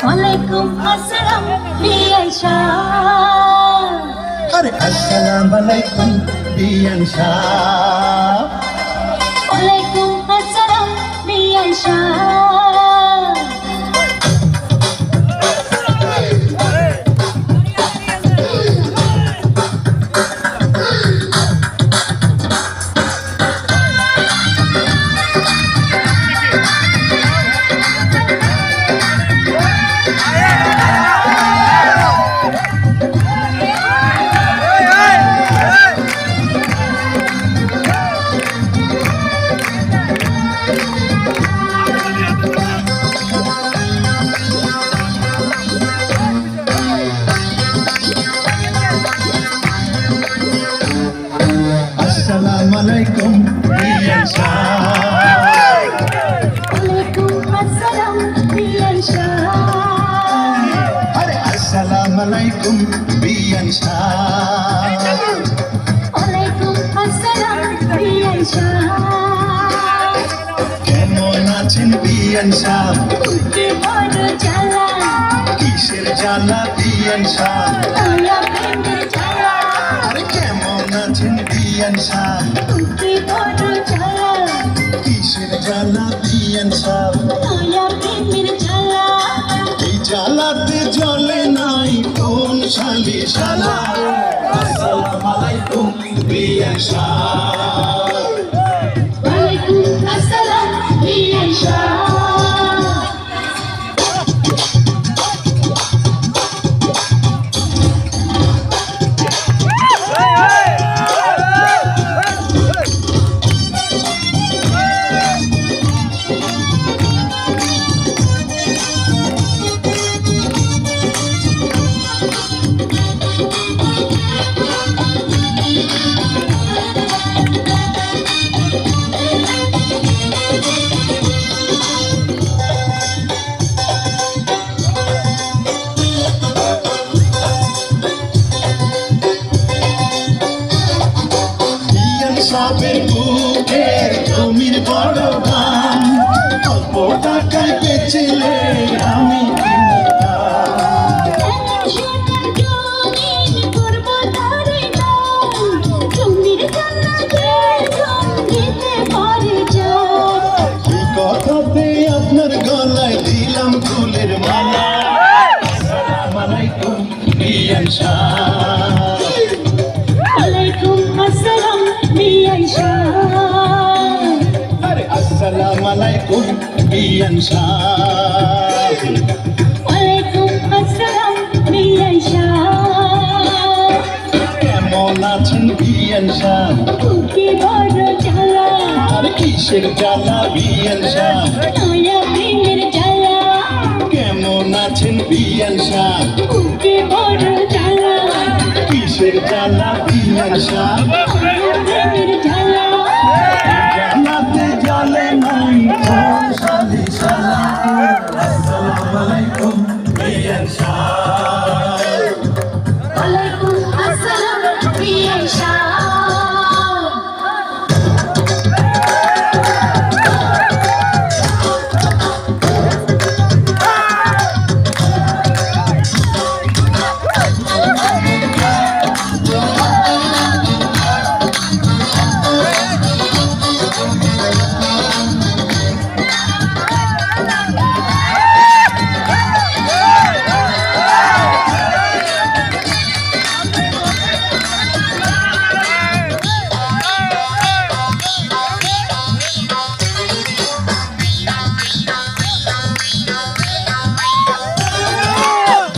ওয়ালাইকুম আসসালাম বিয়ান শাহ। আরে আসসালামু আলাইকুম বিয়ান শাহ। ওয়ালাইকুম আসসালাম বিয়ান শাহ। আসসালামু আলাইকুম বিয়ান শাহ। ওয়ালাইকুম আসসালাম বিয়ান শাহ। আরে আসসালামু আলাইকুম বিয়ান শাহ। ওয়ালাইকুম আসসালাম বিয়ান শাহ। কেমন আছেন বিয়ান শাহ? বুকে বড় জ্বালা, কিসের জ্বালা বিয়ান শাহ? নয়া প্রেমের জ্বালা। আরে কেমন আছেন বিয়ান শাহ? বুকে বড় জ্বালা, কিসের জ্বালা বিয়ান শাহ? নয়া প্রেমের জ্বালা। এই জ্বালাতে জ্বলে নাই কোন শালি শালা। আসসালামু আলাইকুম বিয়ান শাহ। ওয়ালাইকুম আসসালাম বিয়ান শাহ। বিয়ান সাহেবের বুকে জমির বড় দাম, অল্প টাকায় বেচলে আমি কিনতাম। সোনার জমিন করব তারে দাম, জমির জান্নাতে জমিতে পড়ে যায়। এই কথাতে আপনার গলায় দিলাম ফুলের মালা। আসসালামু আলাইকুম বিয়ান শাহ। ওয়ালাইকুম আসসালাম বিয়ান শাহ। আরে আসসালামু আলাইকুম বিয়ান শাহ। ওয়ালাইকুম আসসালাম বিয়ান শাহ। কেমন আছেন বিয়ান শাহ? বুকে বড় জ্বালা, আর কিসের জ্বালা বিয়ান শাহ? নয়া প্রেমের জ্বালা। কেমন আছেন বিয়ান শাহ? বুকে বড় জ্বালা, কিসের জ্বালা বিয়ান শাহ? নয়া প্রেমের জ্বালা। জ্বালাতে জ্বালে নাই কোন শালি শালা। আসসালামু আলাইকুম বিয়ান শাহ। ওয়ালাইকুম আসসালাম বিয়ান শাহ।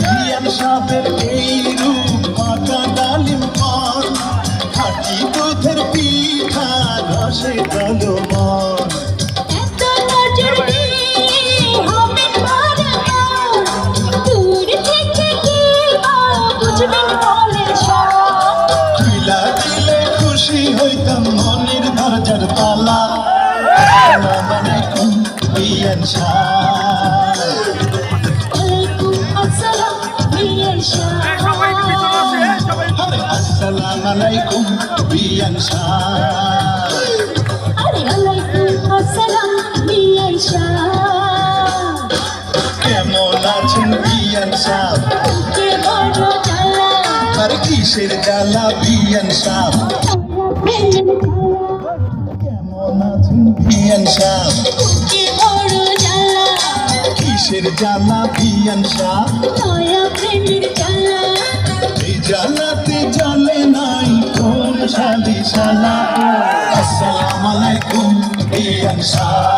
বিয়ান সাহেবের এই রূপ পাকা ডালিম ফল, খাঁটি দুধের পিঠা রসে কালো মন। এত নজর দিয়ে হবেন বারবার, দূর থেকে কি বুঝবেন বলে সব। খুইলা দিলে খুশি হইতাম মনের দরজার তালা। আসসালামু আলাইকুম বিয়ান শাহ। ওয়ালাইকুম আসসালাম বিয়ান শাহ। আরে আসসালামু আলাইকুম বিয়ান শাহ। আরে ওয়ালাইকুম আসসালাম বিয়ান শাহ। কেমন আছেন আছেন বিয়ান সাহ বুকে বড় জ্বালা আর কিসের জ্বালা বিয়ান সাহ প্রেমের জ্বালা কেমন আছেন বিয়ান সাহ বুকে বড় জ্বালা কিসের জ্বালা বিয়ান সাহ দয়া প্রেমের জ্বালা এই জ্বালাতে জ্বলে নাই কোন শালি শালা আসসালামু আলাইকুম বিয়ান সাহ